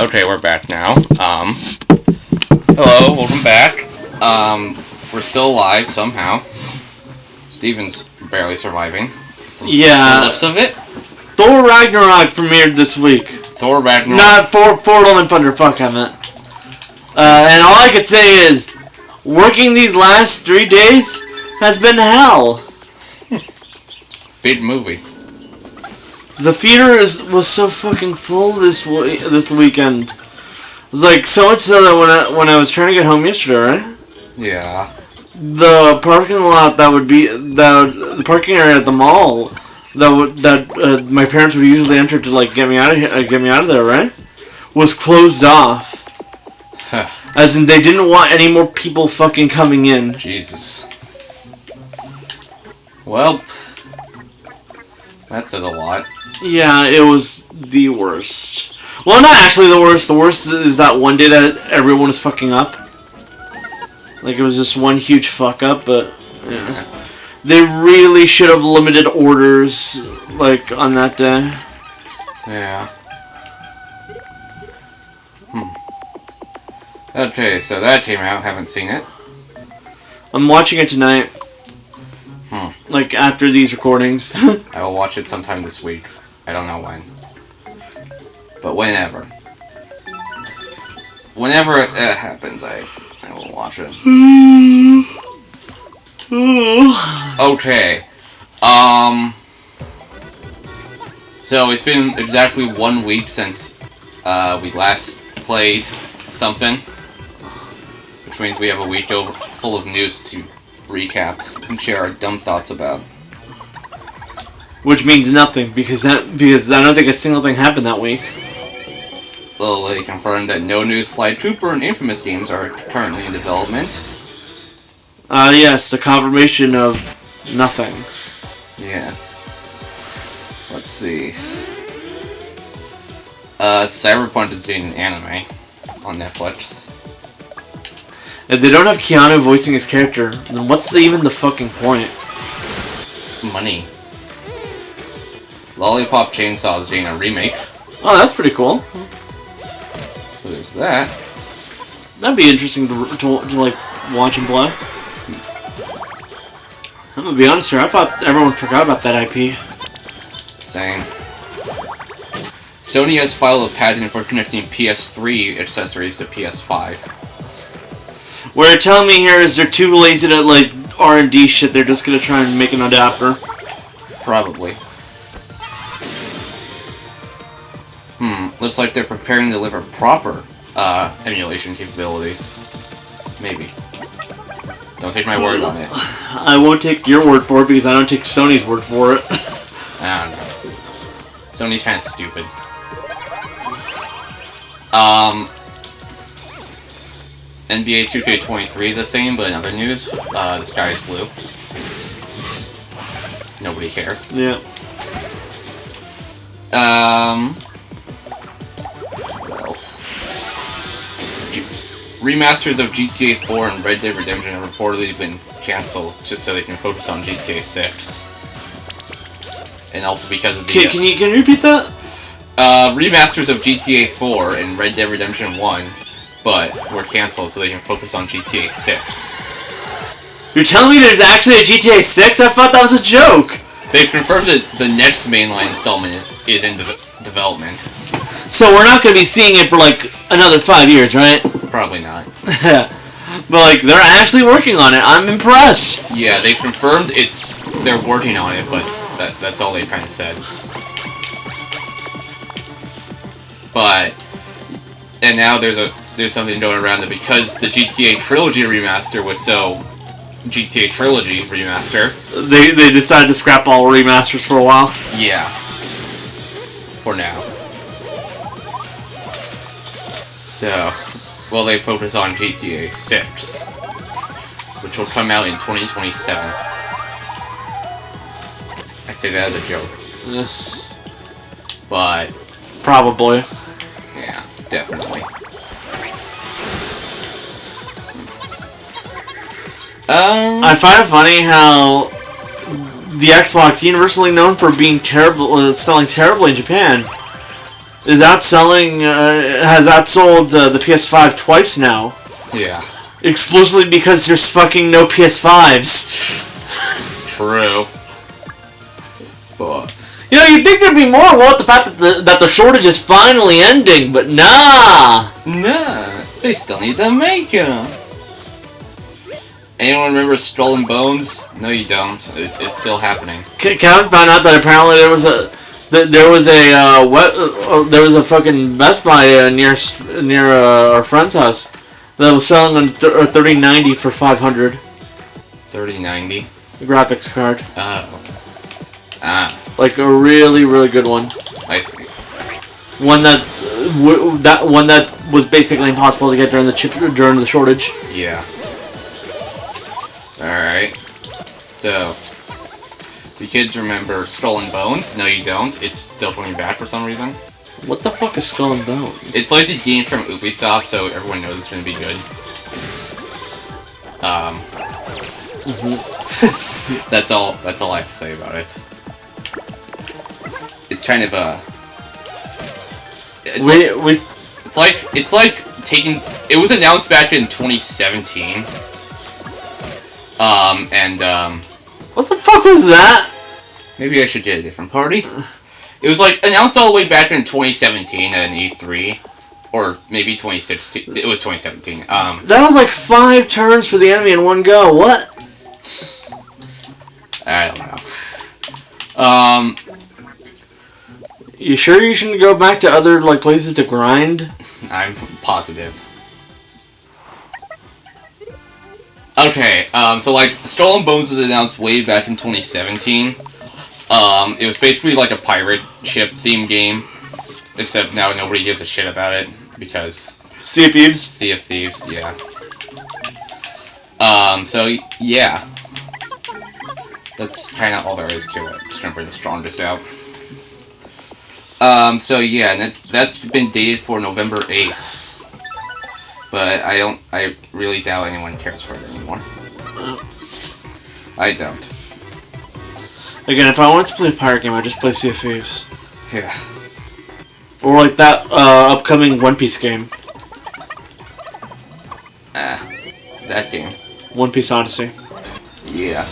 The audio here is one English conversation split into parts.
Okay, we're back now. Hello, welcome back. We're still alive somehow. Steven's barely surviving. Yeah. The looks of it. Thor Ragnarok premiered this week. Thor Ragnarok. Not Thor Love and Thunder, fuck I meant. And all I could say is, working these last 3 days has been hell. Big movie. The theater was so fucking full this weekend. It was like so much so that when I was trying to get home yesterday, right? Yeah. The parking lot the parking area at the mall that my parents would usually enter to like get me out of there, right? Was closed off. As in they didn't want any more people fucking coming in. Jesus. Well, that says a lot. Yeah, it was the worst. Well, not actually the worst. The worst is that one day that everyone was fucking up. Like, it was just one huge fuck up, but, yeah. They really should have limited orders, like, on that day. Yeah. Okay, so that came out. Haven't seen it. I'm watching it tonight. Like, after these recordings. I will watch it sometime this week. I don't know when. But whenever. Whenever it happens, I will watch it. Okay. So it's been exactly 1 week since we last played something. Which means we have a week full of news to recap and share our dumb thoughts about. Which means nothing, because I don't think a single thing happened that week. Well, they confirmed that no new Sly Cooper and Infamous games are currently in development. Yes, a confirmation of nothing. Yeah. Let's see. Cyberpunk is getting an anime on Netflix. If they don't have Keanu voicing his character, then what's even the fucking point? Money. Lollipop Chainsaw is getting a remake. Oh, that's pretty cool. So there's that. That'd be interesting to like watch and play. I'm gonna be honest here. I thought everyone forgot about that IP. Same. Sony has filed a patent for connecting PS3 accessories to PS5. What you're telling me here is they're too lazy to like R&D shit. They're just gonna try and make an adapter. Probably. Looks like they're preparing to deliver proper emulation capabilities. Maybe. Don't take my word on it. I won't take your word for it because I don't take Sony's word for it. I don't know. Sony's kind of stupid. NBA 2K23 is a thing, but in other news, the sky is blue. Nobody cares. Yeah. What else? Remasters of GTA 4 and Red Dead Redemption have reportedly been cancelled so they can focus on GTA 6. And also because of the... Can you repeat that? Remasters of GTA 4 and Red Dead Redemption 1, but were cancelled so they can focus on GTA 6. You're telling me there's actually a GTA 6? I thought that was a joke! They've confirmed that the next mainline installment is in development. So we're not going to be seeing it for like another 5 years, right? Probably not. But like, they're actually working on it. I'm impressed. Yeah, they confirmed they're working on it, but that's all they kind of said. But and now there's something going around that because the GTA Trilogy remaster was so GTA Trilogy remaster, they decided to scrap all remasters for a while. Yeah. For now. So, well, they focus on GTA 6, which will come out in 2027. I say that as a joke. But... Probably. Yeah, definitely. I find it funny how the Xbox, universally known for being terrible, selling terribly in Japan, is outselling, has outsold the PS5 twice now. Yeah. Exclusively because there's fucking no PS5s. True. But You know, you'd think there'd be more about the fact that the shortage is finally ending, but nah! nah, they still need to make them. Anyone remember Skull and Bones? No, you don't. It's still happening. Kevin found out that apparently there was a fucking Best Buy near our friend's house that was selling a 3090 for $500. 3090. The graphics card. Oh. Ah. Like a really, really good one. I see. One that was basically impossible to get during the shortage. Yeah. Alright. So, you kids remember Skull and Bones? No, you don't. It's still coming back for some reason. What the fuck is Skull and Bones? It's like the game from Ubisoft, so everyone knows it's going to be good. That's all I have to say about it. It's kind of a... It's like taking... It was announced back in 2017. What the fuck was that? Maybe I should get a different party. It was like announced all the way back in 2017 at an E3. Or maybe 2016. It was 2017. That was like 5 turns for the enemy in one go. What? I don't know. You sure you shouldn't go back to other like places to grind? I'm positive. Okay, so like Skull and Bones was announced way back in 2017. It was basically like a pirate ship theme game, except now nobody gives a shit about it because Sea of Thieves. Sea of Thieves, yeah. So yeah, that's kind of all there is to it. Just gonna bring the strongest out. So yeah, and that's been dated for November 8th. But I really doubt anyone cares for it anymore. I don't. Again, if I wanted to play a pirate game, I'd just play Sea of Thieves. Yeah. Or like that upcoming One Piece game. That game. One Piece Odyssey. Yeah.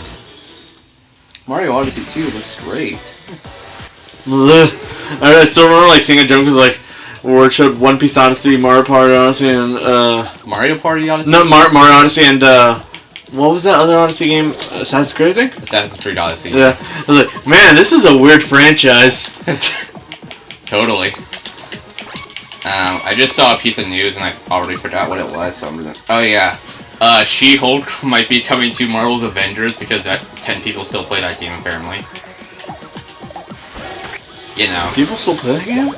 Mario Odyssey 2 looks great. I still remember like seeing a joke was like, where it showed One Piece Odyssey, Mario Party Odyssey, and Mario Party Odyssey? No, Mario Odyssey and what was that other Odyssey game? Assassin's Creed, I think? Assassin's Creed Odyssey. Yeah. I was like, man, this is a weird franchise. Totally. I just saw a piece of news and I already forgot what it was, so I'm gonna... Oh yeah. She-Hulk might be coming to Marvel's Avengers because 10 people still play that game apparently. You know. People still play that game?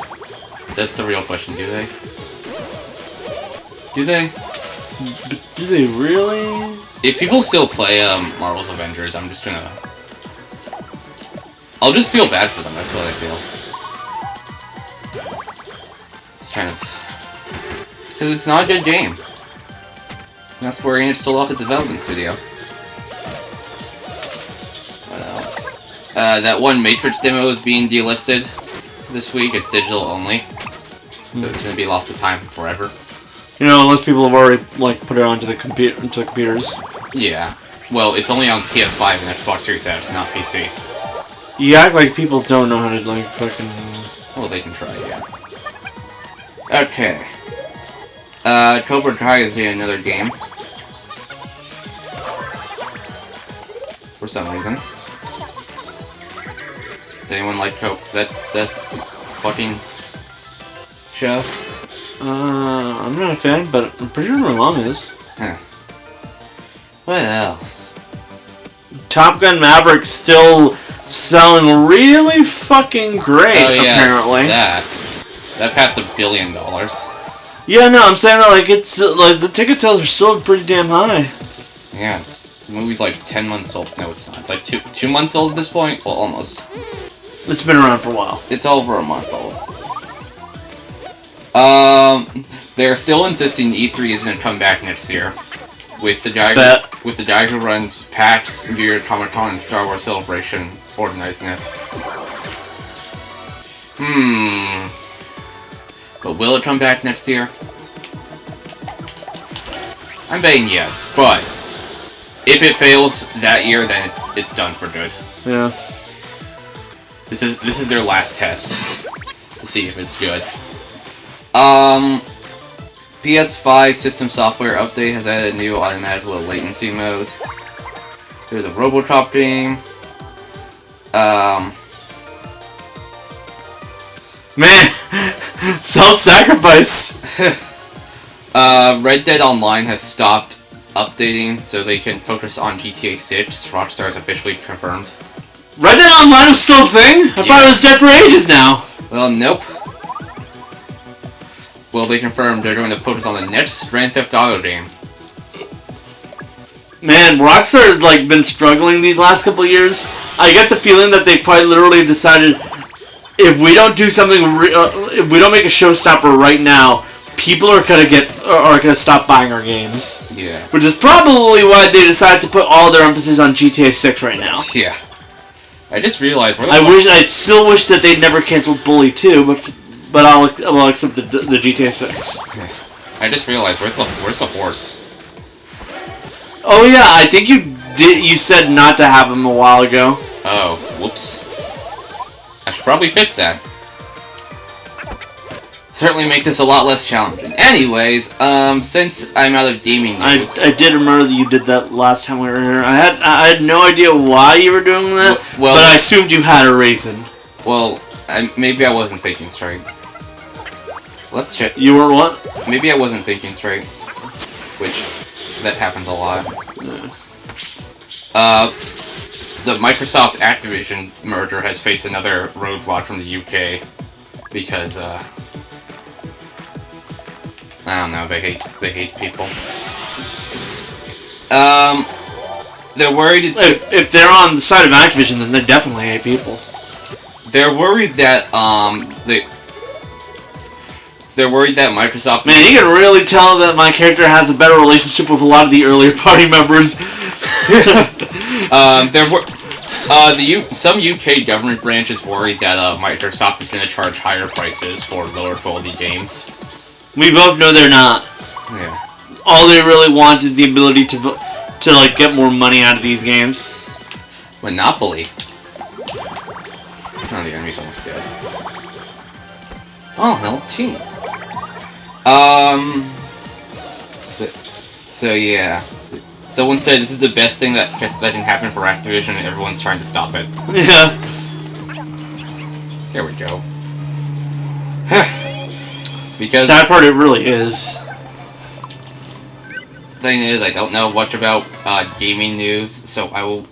That's the real question, do they? Do they? Do they really? If people still play Marvel's Avengers, I'm just gonna... I'll just feel bad for them, that's what I feel. It's kind of... Because it's not a good game. And that's Square Enix sold off the development studio. What else? That one Matrix demo is being delisted this week. It's digital only. So it's going to be lost of time forever. You know, unless people have already like put it onto the computers. Yeah. Well, it's only on PS5 and Xbox Series X, not PC. You act like people don't know how to like fucking... Well, they can try, yeah. Okay. Cobra Kai is another game. For some reason. Does anyone like that fucking show? I'm not a fan, but I'm pretty sure my mom is. Huh. What else? Top Gun Maverick's still selling really fucking great, apparently. That passed $1 billion. Yeah, no, I'm saying that like it's like the ticket sales are still pretty damn high. Yeah, the movie's like 10 months old. No, it's not. It's like two months old at this point. Well, almost. It's been around for a while. It's over a month old. They're still insisting E3 is going to come back next year, with the guy who runs PAX, New York Comic Con, and Star Wars Celebration organizing it. But will it come back next year? I'm betting yes, but if it fails that year, then it's done for good. Yeah. This is their last test to see if it's good. PS5 system software update has added a new automatic low latency mode. There's a Robocop game. Man, self-sacrifice. Red Dead Online has stopped updating so they can focus on GTA 6. Rockstar is officially confirmed. Red Dead Online is still a thing? I thought it was dead for ages now. Well, nope. Well, they confirmed they're going to focus on the next Grand Theft Auto game. Man, Rockstar has like been struggling these last couple of years. I get the feeling that they quite literally decided, if we don't do something, if we don't make a showstopper right now, people are gonna stop buying our games. Yeah. Which is probably why they decided to put all their emphasis on GTA 6 right now. Yeah. I just realized. I still wish that they'd never canceled Bully 2, but I'll accept the GTA 6. I just realized where's the horse? Oh yeah, I think you said not to have him a while ago. Oh, whoops. I should probably fix that. Certainly make this a lot less challenging. Anyways, since I'm out of gaming news... I did remember that you did that last time we were here. I had no idea why you were doing that, well, but I assumed you had a reason. Well, maybe I wasn't thinking straight. Let's check. You were what? Maybe I wasn't thinking straight. Which, that happens a lot. The Microsoft Activision merger has faced another roadblock from the UK. Because, I don't know, they hate people. They're worried it's... If they're on the side of Activision, then they definitely hate people. They're worried that, they're worried that Microsoft... Man, you can really tell that my character has a better relationship with a lot of the earlier party members. Some UK government branch is worried that Microsoft is going to charge higher prices for lower quality games. We both know they're not. Yeah. All they really want is the ability to like get more money out of these games. Monopoly. Oh, the enemy's almost dead. Oh, hell, team. So yeah. Someone said this is the best thing that can happen for Activision, and everyone's trying to stop it. Yeah. There we go. Because sad part, it really is. Thing is, I don't know much about gaming news, so I will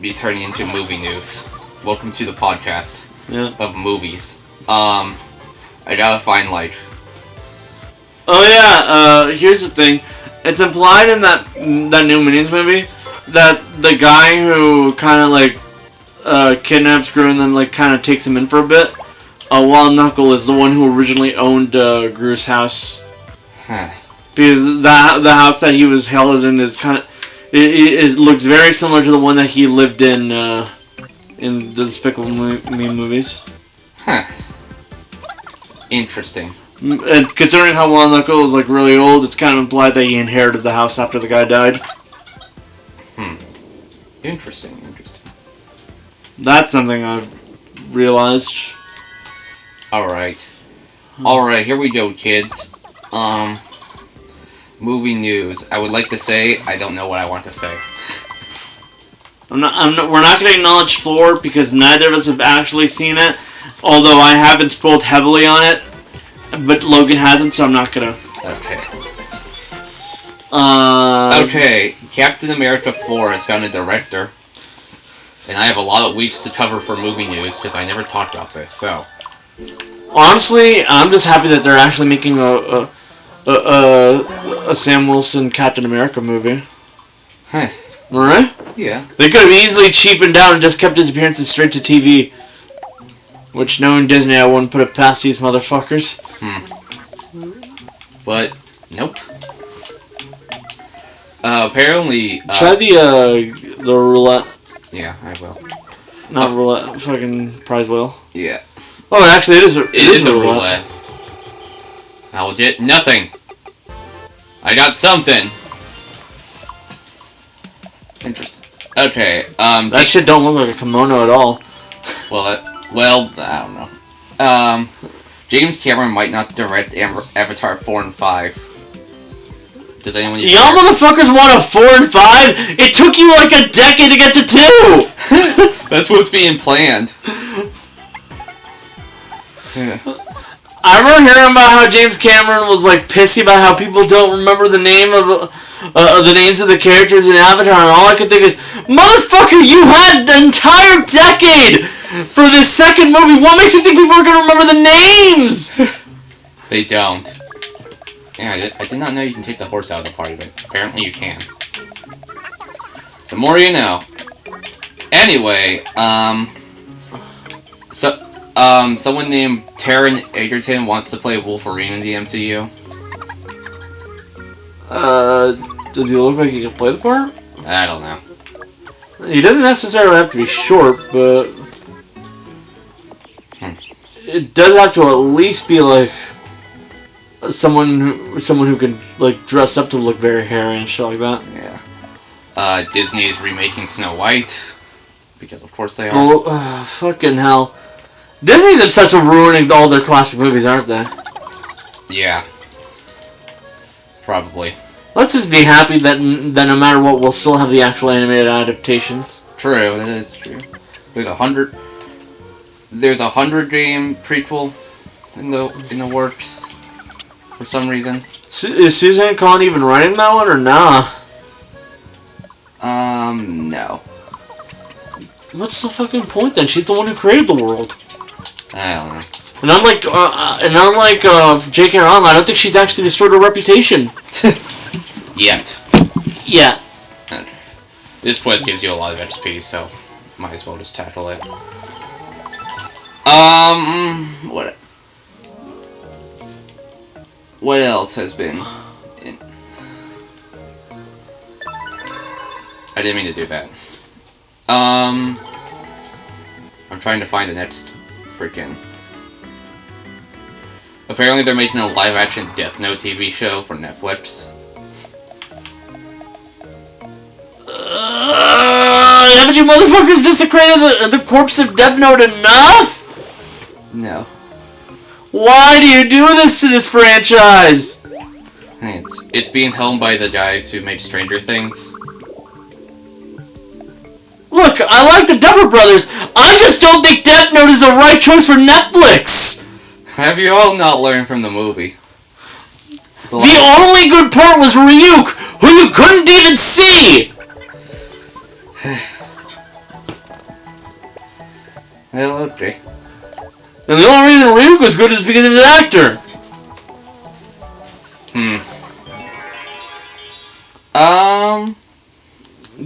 be turning into movie news. Welcome to the podcast of movies. I gotta find like. Oh yeah. Here's the thing. It's implied in that new Minions movie that the guy who kind of like kidnaps Gru and then like kind of takes him in for a bit, Wild Knuckle is the one who originally owned Gru's house. Huh. Because the house that he was held in is kind of it looks very similar to the one that he lived in the Despicable Me movies. Huh. Interesting. And considering how Wild Knuckle is like really old, it's kind of implied that he inherited the house after the guy died. Interesting. That's something I've realized. Alright, here we go, kids. Movie news. I would like to say, I don't know what I want to say. We're not going to acknowledge 4 because neither of us have actually seen it. Although I haven't spoiled heavily on it. But Logan hasn't, so I'm not gonna. Okay. Okay, Captain America 4 has found a director. And I have a lot of weeks to cover for movie news, because I never talked about this, so... Honestly, I'm just happy that they're actually making a Sam Wilson Captain America movie. Huh. Alright? Yeah. They could have easily cheapened down and just kept his appearances straight to TV. Which, knowing Disney, I wouldn't put it past these motherfuckers. But, nope. Apparently... Try the roulette. Yeah, I will. Not roulette, fucking prize wheel. Yeah. Oh, actually, it is a roulette. I will get nothing. I got something. Interesting. Okay, That shit don't look like a kimono at all. Well, I don't know. James Cameron might not direct Avatar 4 and 5. Does anyone... Y'all motherfuckers want a 4 and 5? It took you like a decade to get to 2! That's what's being planned. Yeah. I remember hearing about how James Cameron was like pissy about how people don't remember the name of the names of the characters in Avatar, and all I could think is, motherfucker, you had an entire decade for this second movie. What makes you think people are gonna remember the names? They don't. Yeah, I did not know you can take the horse out of the party, but apparently you can. The more you know. Anyway, someone named Taron Egerton wants to play Wolverine in the MCU. Does he look like he can play the part? I don't know. He doesn't necessarily have to be short, but it does have to at least be like someone who can like dress up to look very hairy and shit like that. Yeah. Disney is remaking Snow White because of course they are. Oh, fucking hell! Disney's obsessed with ruining all their classic movies, aren't they? Yeah. Probably. Let's just be happy that no matter what, we'll still have the actual animated adaptations. True, that is true. There's a 100 game prequel in the works for some reason. Is Suzanne Kahn even writing that one or nah? No. What's the fucking point then? She's the one who created the world. I don't know. And unlike J.K. Rowling, I don't think she's actually destroyed her reputation. Yet. Yeah. This quest gives you a lot of XP, so might as well just tackle it. What else has been in... I didn't mean to do that. I'm trying to find the next freaking... Apparently they're making a live-action Death Note TV show for Netflix. Haven't you motherfuckers desecrated the corpse of Death Note enough? No. Why do you do this to this franchise? It's being helmed by the guys who made Stranger Things. Look, I like the Duffer Brothers. I just don't think Death Note is the right choice for Netflix. Have you all not learned from the movie? The only good part was Ryuk, who you couldn't even see. Well, okay. And the only reason Ryuk was good is because of his actor.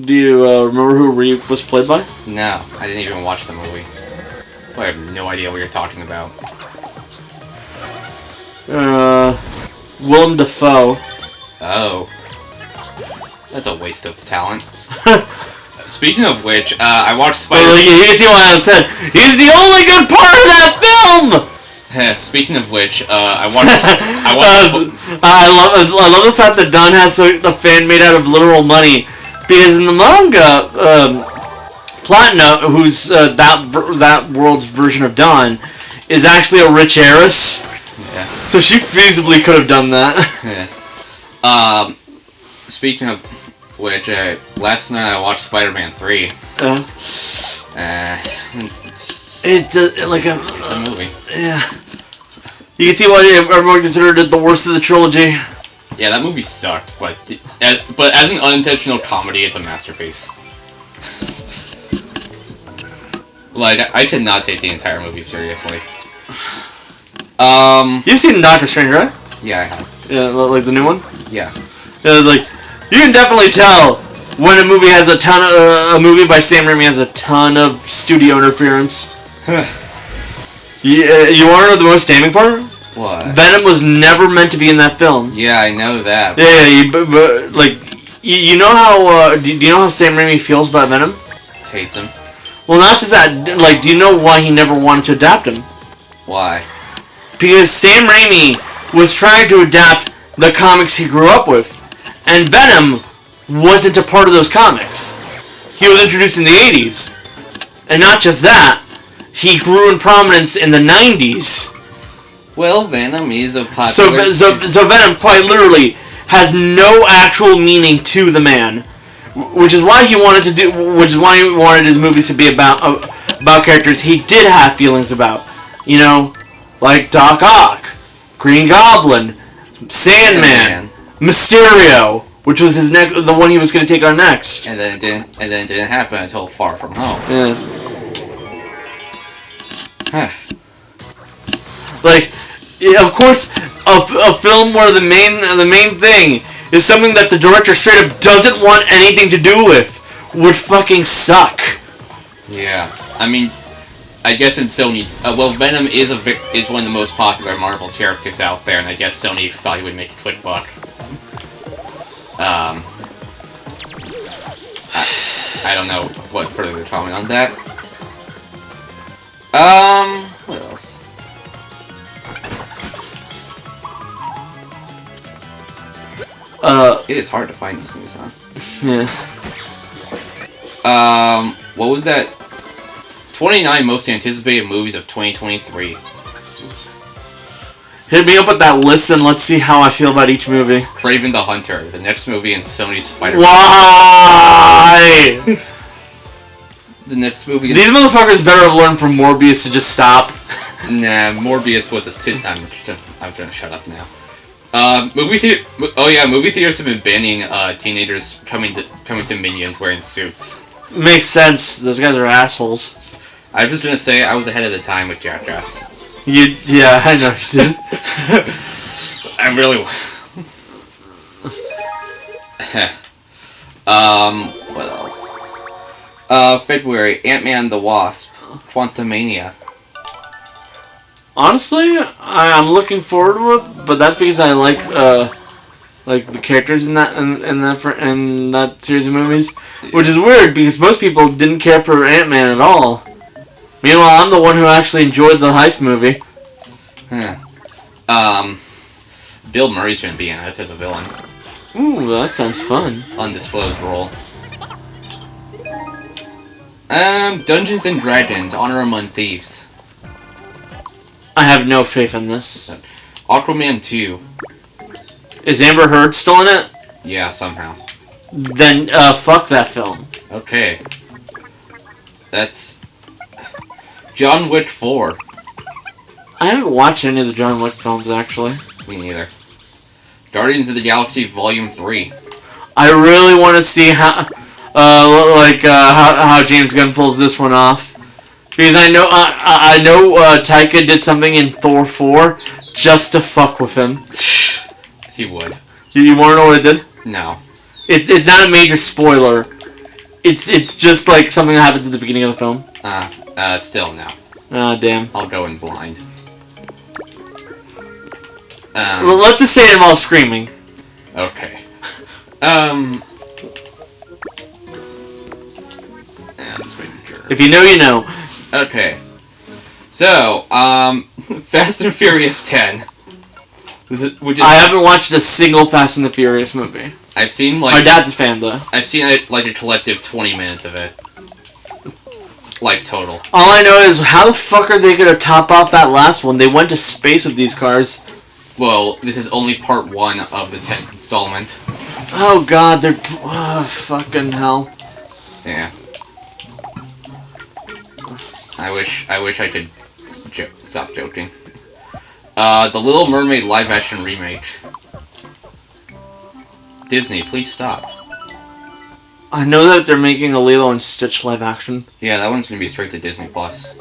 Do you remember who Ryuk was played by? No, I didn't even watch the movie. So I have no idea what you're talking about. Willem Dafoe. Oh. That's a waste of talent. Speaking of which, I watched Spider-Man... You can see why I said, he's the only good part of that film! Speaking of which, I love the fact that Don has a fan made out of literal money. Because in the manga, Platinum, who's that world's version of Don, is actually a rich heiress. Yeah. So she feasibly could have done that. Yeah. Speaking of which, last night I watched Spider-Man 3. It's a movie. Yeah. You can see why everyone considered it the worst of the trilogy. Yeah, that movie sucked, but as an unintentional comedy, it's a masterpiece. Like, I could not take the entire movie seriously. You've seen Doctor Strange, right? Yeah, I have. Yeah, like the new one? Yeah. Yeah, like, you can definitely tell when a movie has a movie by Sam Raimi has a ton of studio interference. You want to know the most damning part? What? Venom was never meant to be in that film. Yeah, I know that. Yeah, but like, you know how do you know how Sam Raimi feels about Venom? Hates him. Well, not just that. Like, do you know why he never wanted to adapt him? Why? Because Sam Raimi was trying to adapt the comics he grew up with. And Venom wasn't a part of those comics. He was introduced in the 80s. And not just that, he grew in prominence in the 90s. Well, Venom is a popular... So Venom quite literally has no actual meaning to the man. Which is why he wanted his movies to be about characters he did have feelings about. You know, like Doc Ock, Green Goblin, Sandman, Mysterio, which was the one he was going to take on next. And then it didn't happen until Far From Home. Yeah. Like, of course, a film where the main thing is something that the director straight up doesn't want anything to do with would fucking suck. Yeah, I mean, I guess in Sony's... well, Venom is one of the most popular Marvel characters out there, and I guess Sony thought he would make a quick buck. I don't know what further to comment on that. What else? It is hard to find these things, huh? Yeah. What was that? 29 most anticipated movies of 2023. Hit me up with that list and let's see how I feel about each movie. Kraven the Hunter, the next movie in Sony's Spider-Man. Why? The next movie... These motherfuckers better have learned from Morbius to just stop. Nah, Morbius was a sit... I'm gonna shut up now. Movie theaters have been banning teenagers coming to Minions wearing suits. Makes sense. Those guys are assholes. I was just gonna say I was ahead of the time with Jackass. Yeah, I know you did. I really... what else? February, Ant-Man the Wasp, Quantumania. Honestly, I'm looking forward to it, but that's because I like the characters in that series of movies, which is weird because most people didn't care for Ant-Man at all. Meanwhile, I'm the one who actually enjoyed the heist movie. Bill Murray's gonna be in it as a villain. Ooh, that sounds fun. Undisclosed role. Dungeons and Dragons: Honor Among Thieves. I have no faith in this. Aquaman 2. Is Amber Heard still in it? Yeah, somehow. Then, fuck that film. Okay. That's... John Wick 4. I haven't watched any of the John Wick films, actually. Me neither. Guardians of the Galaxy Volume 3. I really want to see how James Gunn pulls this one off. Because I know Taika did something in Thor 4 just to fuck with him. He would. You want to know what it did? No. It's not a major spoiler. It's just like something that happens at the beginning of the film. Still no. Damn. I'll go in blind. Well, let's just say it involves screaming. Okay. If you know, you know. Okay. So, Fast and Furious 10. I haven't watched a single Fast and the Furious movie. I've seen, like... My dad's a fan, though. I've seen, like, a collective 20 minutes of it. Like, total. All I know is, how the fuck are they gonna top off that last one? They went to space with these cars. Well, this is only part 1 of the 10th installment. Oh god, they're... fucking hell. Yeah. I wish I could stop joking. The Little Mermaid live-action remake. Disney, please stop. I know that they're making a Lilo and Stitch live-action. Yeah, that one's gonna be straight to Disney Plus.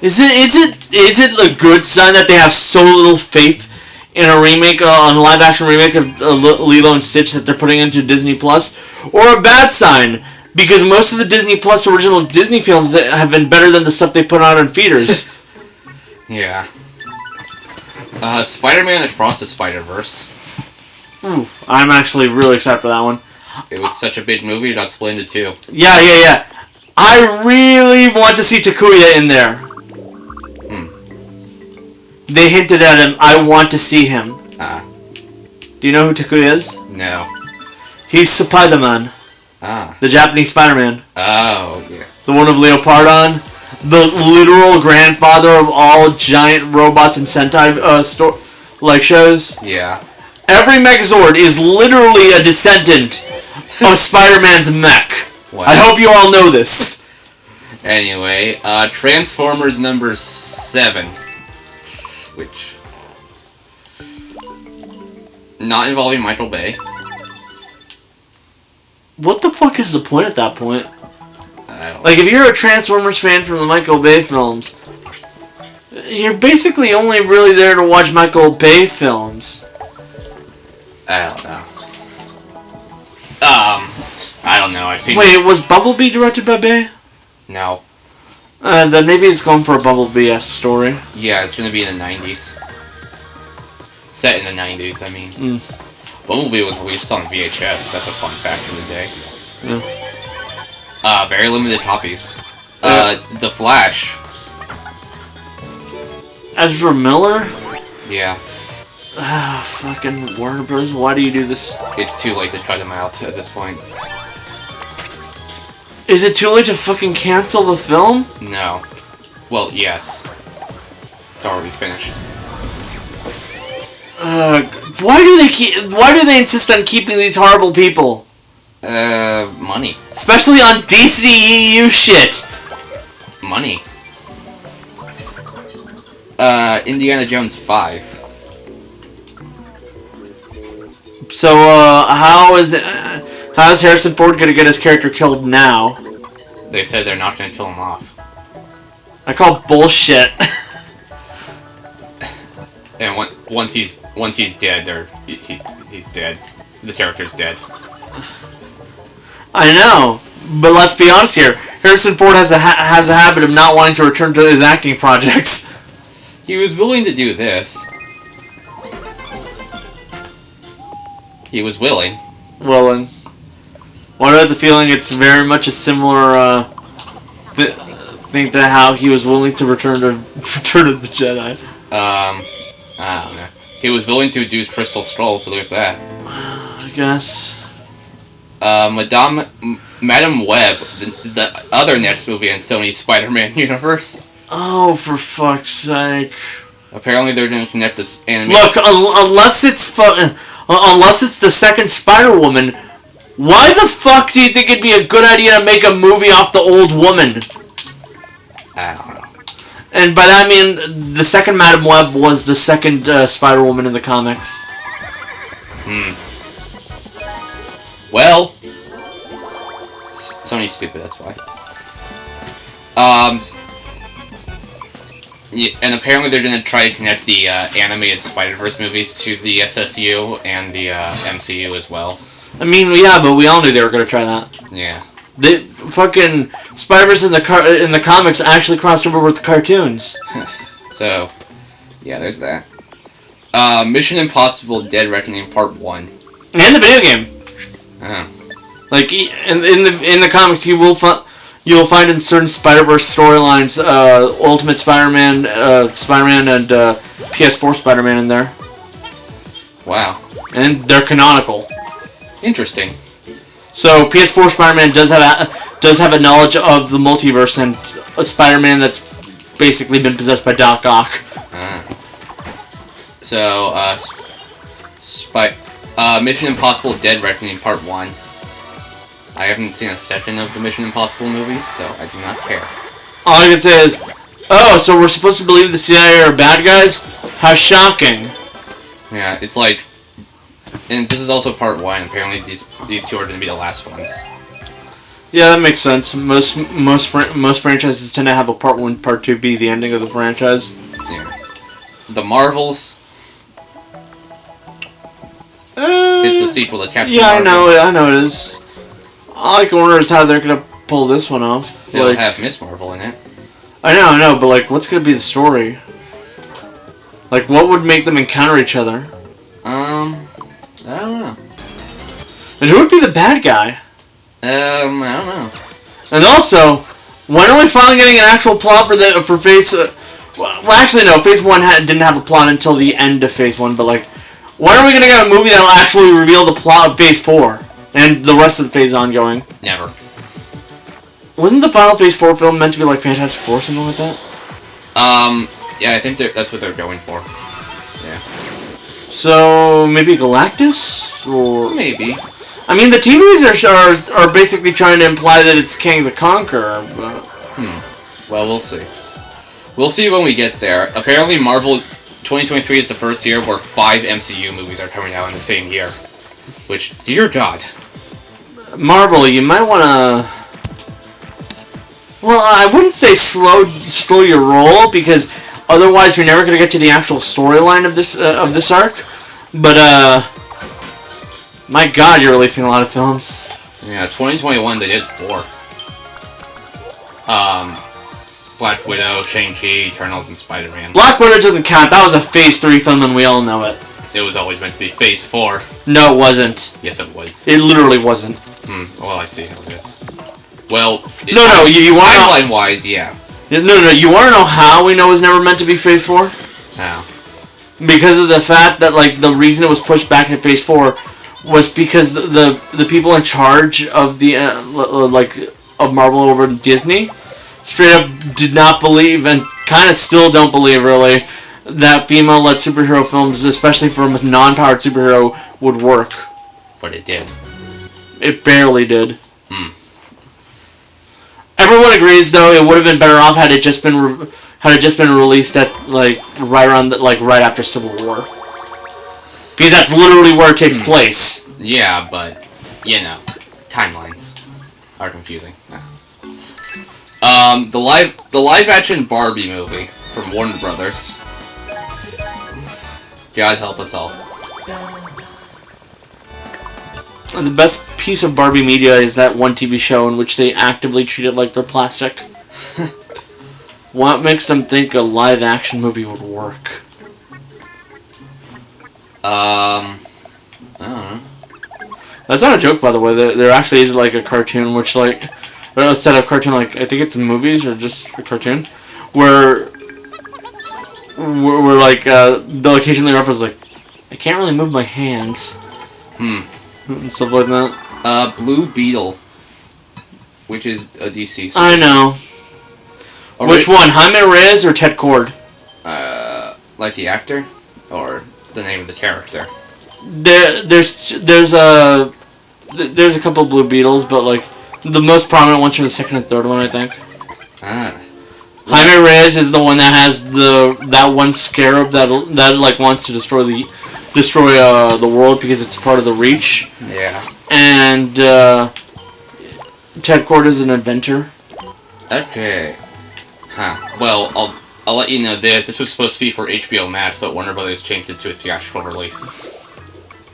Is it a good sign that they have so little faith in a remake, on a live-action remake of Lilo and Stitch that they're putting into Disney Plus, or a bad sign? Because most of the Disney Plus original Disney films that have been better than the stuff they put out in theaters. Yeah. Spider-Man Across the Spider-Verse. Ooh, I'm actually really excited for that one. It was such a big movie, it got split into 2. Yeah. I really want to see Takuya in there. They hinted at him, I want to see him. Ah. Do you know who Takuya is? No. He's Spider-Man. Ah. The Japanese Spider-Man. Oh, yeah. The one of Leopardon. The literal grandfather of all giant robots and Sentai shows. Yeah. Every Megazord is literally a descendant of Spider-Man's mech. Wow. I hope you all know this. Anyway, Transformers number 7. Which... not involving Michael Bay. What the fuck is the point at that point? I don't Like, if you're a Transformers fan from the Michael Bay films, you're basically only really there to watch Michael Bay films. I don't know. I don't know. I've seen... Wait, was Bumblebee directed by Bay? No. Then maybe it's going for a Bumblebee-esque story. Yeah, it's gonna be in the 90s. Set in the 90s, I mean. Bumblebee was released on VHS. That's a fun fact of the day. Yeah. Very limited copies. The Flash. Ezra Miller? Yeah. Ah, fucking Warner Bros. Why do you do this? It's too late to cut him out at this point. Is it too late to fucking cancel the film? No. Well, yes. It's already finished. Why do they insist on keeping these horrible people? Money. Especially on DCEU shit. Money. Indiana Jones 5. So, how's Harrison Ford gonna get his character killed now? They said they're not gonna kill him off. I call bullshit. And once he's dead, he's dead. The character's dead. I know, but let's be honest here. Harrison Ford has a habit of not wanting to return to his acting projects. He was willing to do this. He was willing. Well, and I have the feeling it's very much a similar thing to how he was willing to return to Return of the Jedi. I don't know. He was willing to do Crystal Skull, so there's that. I guess. Madam Web, the other next movie in Sony's Spider-Man universe. Oh, for fuck's sake! Apparently, they're going to connect this anime. Look, unless it's the second Spider-Woman, why the fuck do you think it'd be a good idea to make a movie off the old woman? I don't know. And by that I mean the second Madam Web was the second Spider-Woman in the comics. Well, Sony's stupid, that's why. Yeah, and apparently they're going to try to connect the animated Spider-Verse movies to the SSU and the MCU as well. I mean, yeah, but we all knew they were going to try that. Yeah. The fucking Spider-Verse in the comics actually crossed over with the cartoons. So, yeah, there's that. Mission Impossible: Dead Reckoning Part 1. And the video game. Oh. Like in the comics, you'll find in certain Spider-Verse storylines, Ultimate Spider-Man, Spider-Man, and PS4 Spider-Man in there. Wow. And they're canonical. Interesting. So PS4 Spider-Man does have a knowledge of the multiverse and a Spider-Man that's basically been possessed by Doc Ock. So, Mission Impossible: Dead Reckoning Part 1. I haven't seen a second of the Mission Impossible movies, so I do not care. All I can say is, oh, so we're supposed to believe the CIA are bad guys? How shocking. Yeah, it's like... And this is also Part 1, apparently these two are going to be the last ones. Yeah, that makes sense. Most franchises tend to have a Part 1, Part 2 be the ending of the franchise. Yeah. The Marvels... it's a sequel to Captain Marvel. I know it is. All I can wonder is how they're gonna pull this one off. They'll have Miss Marvel in it. I know, but like, what's gonna be the story? Like, what would make them encounter each other? I don't know. And who would be the bad guy? I don't know. And also, when are we finally getting an actual plot for Well, actually, no. Phase 1 didn't have a plot until the end of Phase 1, but, like, when are we going to get a movie that will actually reveal the plot of Phase 4 and the rest of the phase ongoing? Never. Wasn't the final Phase 4 film meant to be like Fantastic Four or something like that? Yeah, I think that's what they're going for. Yeah. So, maybe Galactus? Or... Maybe. I mean, the TVs are basically trying to imply that it's King the Conqueror, but... Well, we'll see. We'll see when we get there. Apparently, Marvel 2023 is the first year where 5 MCU movies are coming out in the same year. Which, dear God. Marvel, you might want to... Well, I wouldn't say slow your roll, because otherwise you're never going to get to the actual storyline of this arc. But, my God, you're releasing a lot of films. Yeah, 2021 they did 4. Black Widow, Shang-Chi, Eternals, and Spider-Man. Black Widow doesn't count. That was a Phase 3 film, and we all know it. It was always meant to be Phase 4. No, it wasn't. Yes, it was. It literally wasn't. Well, I see how it is. Well, no, you want to know... Timeline-wise, yeah. No, you want to know how we know it was never meant to be Phase 4? How? Because of the fact that, like, the reason it was pushed back into Phase 4 was because the people in charge of the, of Marvel over at Disney straight up did not believe, and kind of still don't believe, really, that female-led superhero films, especially from a non-powered superhero, would work. But it did. It barely did. Everyone agrees, though, it would have been better off had it just been released at right after Civil War, because that's literally where it takes place. Yeah, but you know, timelines are confusing. The live action Barbie movie from Warner Brothers. God help us all. The best piece of Barbie media is that one TV show in which they actively treat it like they're plastic. What makes them think a live-action movie would work? I don't know. That's not a joke, by the way. There actually is, like, a cartoon which, like... a set of cartoon, like, I think it's movies or just a cartoon, where like, they'll occasionally reference, like, I can't really move my hands. And stuff like that. Blue Beetle, which is a DC. I know. Which one, Jaime Reyes or Ted Kord? Like the actor, or the name of the character? There's a couple of Blue Beetles, but like the most prominent ones from the second and third one, I think. Jaime Reyes is the one that has that one scarab that like wants to destroy the world because it's part of the Reach. Yeah. And Ted Kord is an inventor. Okay. Well, I'll let you know this. This was supposed to be for HBO Max, but Warner Brothers changed it to a theatrical release.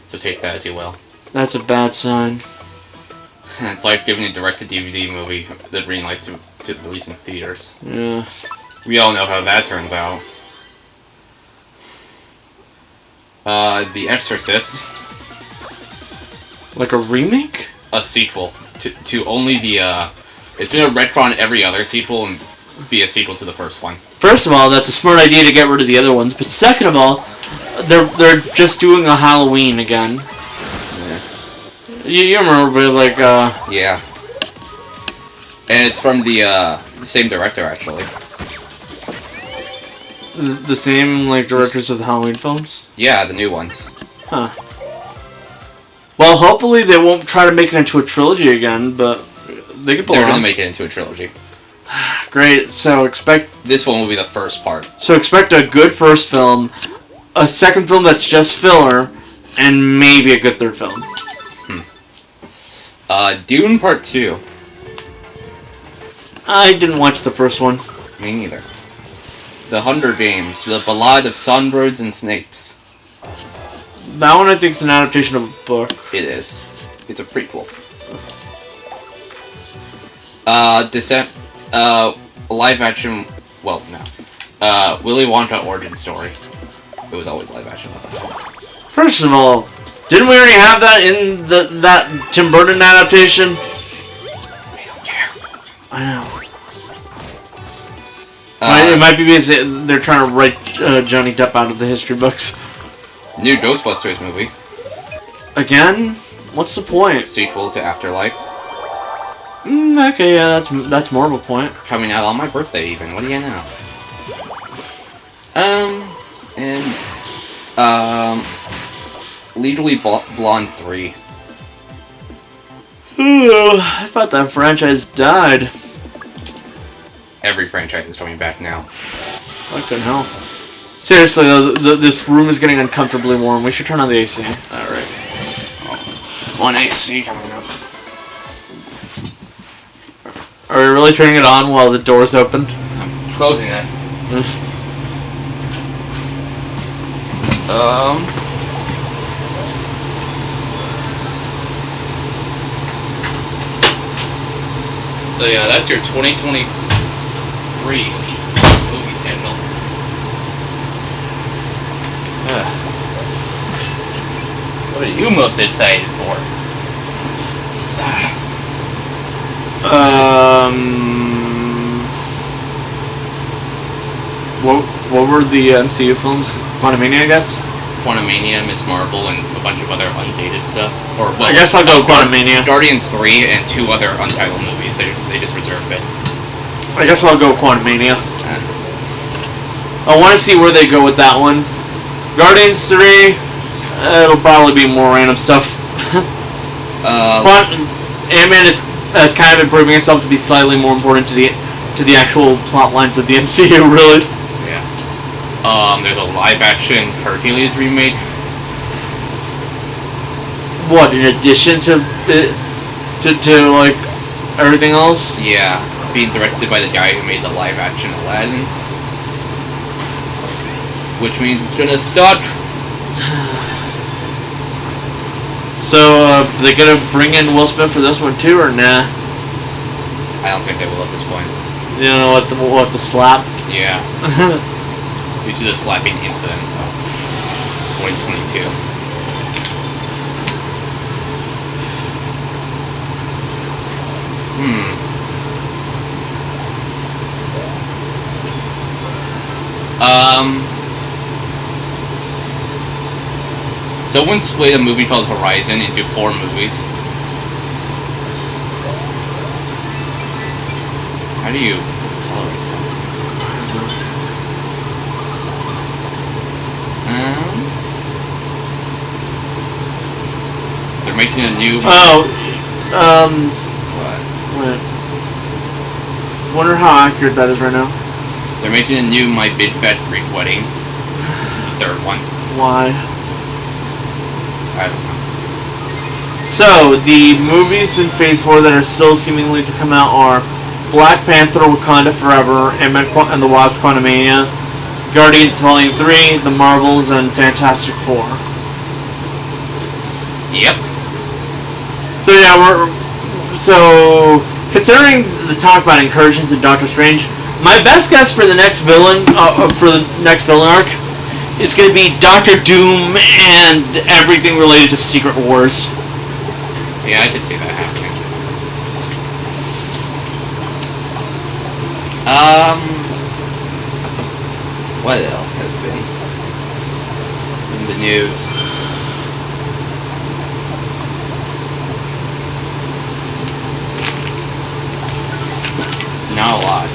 So take that as you will. That's a bad sign. It's like giving a direct-to-DVD movie the green light to release in theaters. Yeah. We all know how that turns out. The Exorcist. Like a remake? A sequel to only the. It's gonna retcon every other sequel and be a sequel to the first one. First of all, that's a smart idea to get rid of the other ones. But second of all, they're just doing a Halloween again. Yeah. You remember, but like Yeah. And it's from the same director, actually. The same like directors of the Halloween films? Yeah, the new ones. Huh. Well, hopefully they won't try to make it into a trilogy again, but they could pull it off. They're gonna make it into a trilogy. Great. So expect this one will be the first part. So expect a good first film, a second film that's just filler, and maybe a good third film. Dune Part 2. I didn't watch the first one. Me neither. The Hunger Games, The Ballad of Songbirds and Snakes. That one I think is an adaptation of a book. It is. It's a prequel. Live action. Well, no. Willy Wonka origin story. It was always live action. First of all, didn't we already have that in that Tim Burton adaptation? I don't care. I know. It might be because they're trying to write Johnny Depp out of the history books. New Ghostbusters movie. Again? What's the point? Sequel to Afterlife. Okay, yeah, that's more of a point. Coming out on my birthday, even. What do you know? Legally Blonde 3. Ooh, I thought that franchise died. Every franchise is coming back now. Fucking hell. Seriously, this room is getting uncomfortably warm. We should turn on the AC. Alright. One AC coming up. Are we really turning it on while the door's open? I'm closing it. So yeah, that's your 2023 movie schedule. What are you most excited for? What were the MCU films? Quantumania, I guess? Quantumania, Miss Marvel, and a bunch of other undated stuff. Or well, I guess I'll go Quantumania. Guardians 3 and 2 other untitled movies. They just reserved it. I guess I'll go Quantumania. I want to see where they go with that one. Guardians 3, it'll probably be more random stuff. Ant-Man has kind of been proving itself to be slightly more important to the actual plot lines of the MCU, really. Yeah. There's a live-action Hercules remake. What, in addition to like everything else? Yeah, being directed by the guy who made the live-action Aladdin. Which means it's gonna suck. So, they gonna bring in Will Smith for this one too, or nah? I don't think they will at this point. You know what the slap? Yeah. Due to the slapping incident of 2022. Someone split a movie called Horizon into 4 movies. How do you tolerate that? They're making a new... What? Wait. Wonder how accurate that is right now. They're making a new My Big Fat Greek Wedding. This is the 3rd one. Why? I don't know. So, the movies in Phase 4 that are still seemingly to come out are Black Panther, Wakanda Forever, Ant-Man and the Wasp: Quantumania, Guardians Volume 3, The Marvels, and Fantastic Four. Yep. So yeah, considering the talk about incursions in Doctor Strange, my best guess for the next villain arc is going to be Doctor Doom and everything related to Secret Wars. Yeah, I could see that happening. What else has been in the news? Not a lot.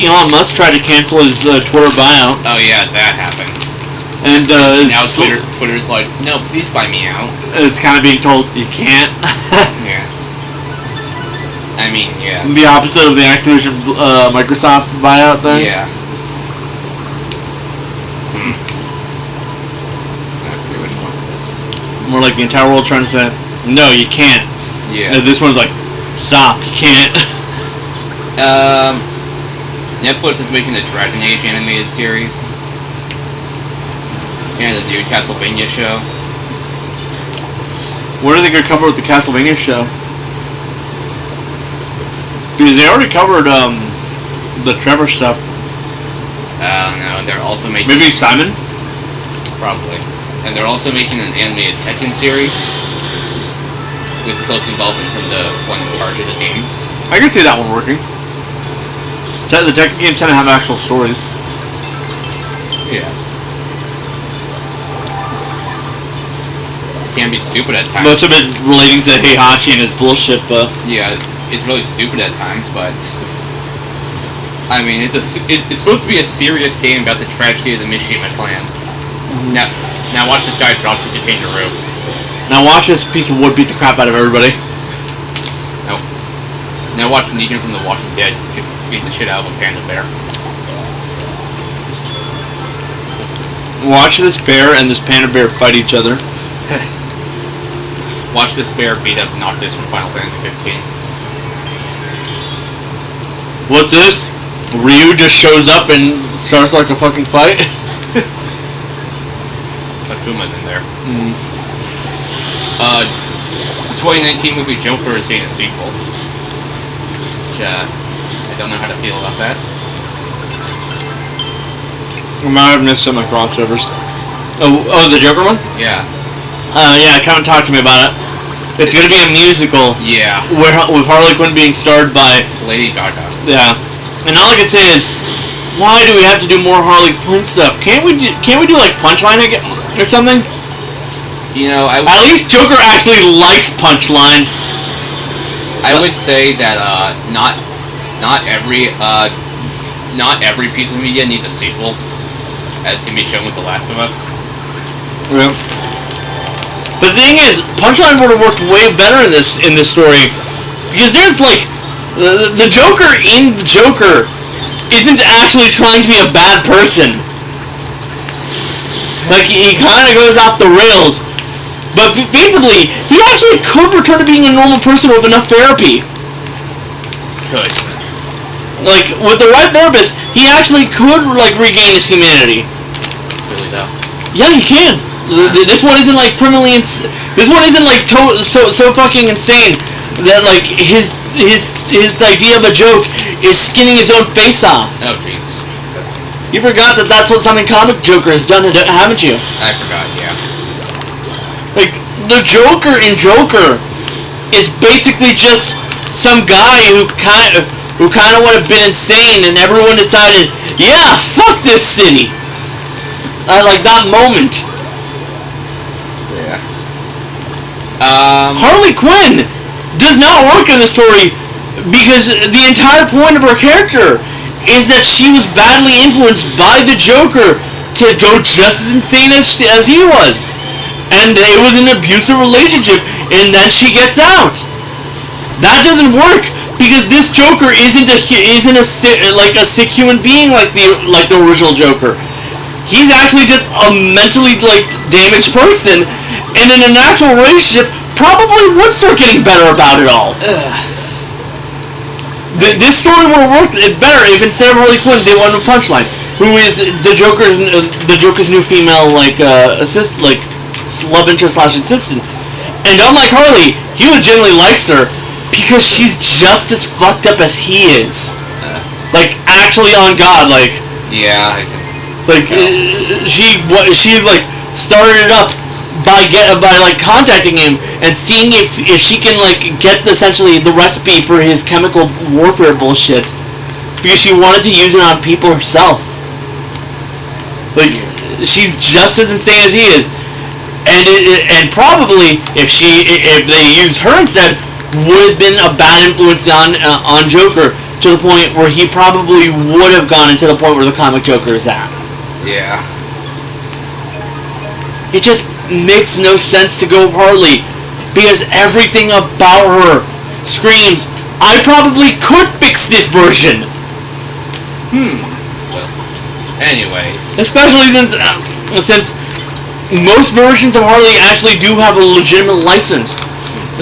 Elon Musk tried to cancel his Twitter buyout. Oh yeah, that happened. And now Twitter's like, no, please buy me out. It's kind of being told you can't. Yeah. I mean, yeah. The opposite of the Activision Microsoft buyout thing. Yeah. I forget which one it is. More like the entire world trying to say, no, you can't. Yeah. And this one's like, stop, you can't. Netflix is making the Dragon Age animated series. And the new Castlevania show. What are they going to cover with the Castlevania show? Because they already covered the Trevor stuff. I don't know. They're also making... Maybe Simon? Probably. And they're also making an animated Tekken series with close involvement from the one in charge of the games. I can see that one working. The Tekken games tend to have actual stories. Yeah. It can be stupid at times. Most of it relating to Heihachi and his bullshit, but... Yeah, it's really stupid at times, but... I mean, it's supposed to be a serious game about the tragedy of the Mishima clan. Now watch this guy drop to the kangaroo. Now watch this piece of wood beat the crap out of everybody. No. Now watch Negan from The Walking Dead beat the shit out of a panda bear. Watch this bear and this panda bear fight each other. Watch this bear beat up Noctis from Final Fantasy 15. What's this? Ryu just shows up and starts like a fucking fight? Akuma's in there. The 2019 movie Joker is getting a sequel. Which, I don't know how to feel about that. I might have missed some of my crossovers. Oh, the Joker one? Yeah. Yeah, Kevin talked to me about it. It's gonna be a musical. Yeah. With Harley Quinn being starred by... Lady Gaga. Yeah. And all I can say is, why do we have to do more Harley Quinn stuff? Can't we do like Punchline again or something? You know, at least Joker actually likes Punchline. I would say that not every piece of media needs a sequel, as can be shown with The Last of Us. Yeah. But the thing is, Punchline would have worked way better in this story, because there's like the Joker in the Joker isn't actually trying to be a bad person. Like he kind of goes off the rails, but basically he actually could return to being a normal person with enough therapy. Could. Like with the right therapist, he actually could like regain his humanity. Really though. Yeah, he can. This one isn't like criminally. This one isn't like so fucking insane that like his idea of a joke is skinning his own face off. Oh jeez. You forgot that that's what something comic Joker has done, haven't you? I forgot. Yeah. Like the Joker in Joker is basically just some guy who kind of would have been insane, and everyone decided, yeah, fuck this city. Like that moment. Yeah. Harley Quinn does not work in the story because the entire point of her character is that she was badly influenced by the Joker to go just as insane as he was, and it was an abusive relationship, and then she gets out. That doesn't work because this Joker isn't a sick human being like the original Joker. He's actually just a mentally damaged person, and in an actual relationship probably would start getting better about it all. This story would have worked better if instead of Harley Quinn they went with Punchline, who is the Joker's new female love interest / assistant. And unlike Harley, he legitimately likes her because she's just as fucked up as he is. Like actually on God, like. Yeah. I can. Like she started it up by contacting him and seeing if she can get essentially the recipe for his chemical warfare bullshit, because she wanted to use it on people herself. Like she's just as insane as he is, and probably if they used her instead, would have been a bad influence on Joker to the point where he probably would have gone into the point where the comic Joker is at. Yeah. It just makes no sense to go with Harley, because everything about her screams, I probably could fix this version. Well, anyways. Especially since most versions of Harley actually do have a legitimate license.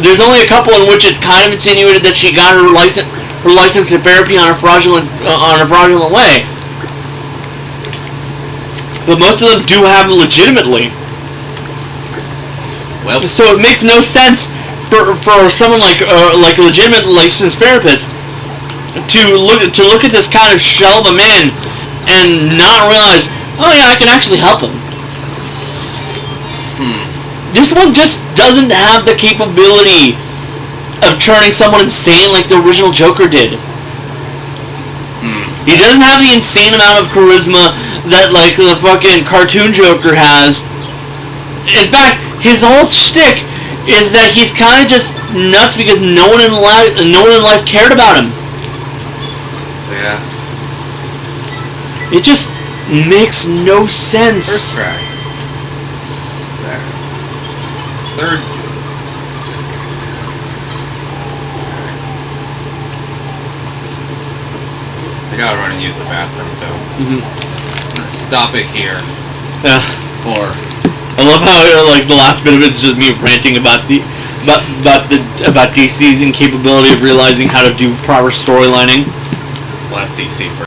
There's only a couple in which it's kind of insinuated that she got her license to therapy on a fraudulent way. But most of them do have it legitimately. Well, so it makes no sense for someone like a legitimate licensed therapist to look at this kind of shell of a man and not realize, oh yeah, I can actually help him. This one just doesn't have the capability of turning someone insane like the original Joker did. He doesn't have the insane amount of charisma that like the fucking cartoon Joker has. In fact, his whole shtick is that he's kind of just nuts because no one in life cared about him. Yeah. It just makes no sense. First try. There. Third. I gotta run and use the bathroom, so let's stop it here. Yeah. For I love how like the last bit of it's just me ranting about DC's incapability of realizing how to do proper storylining. last DC for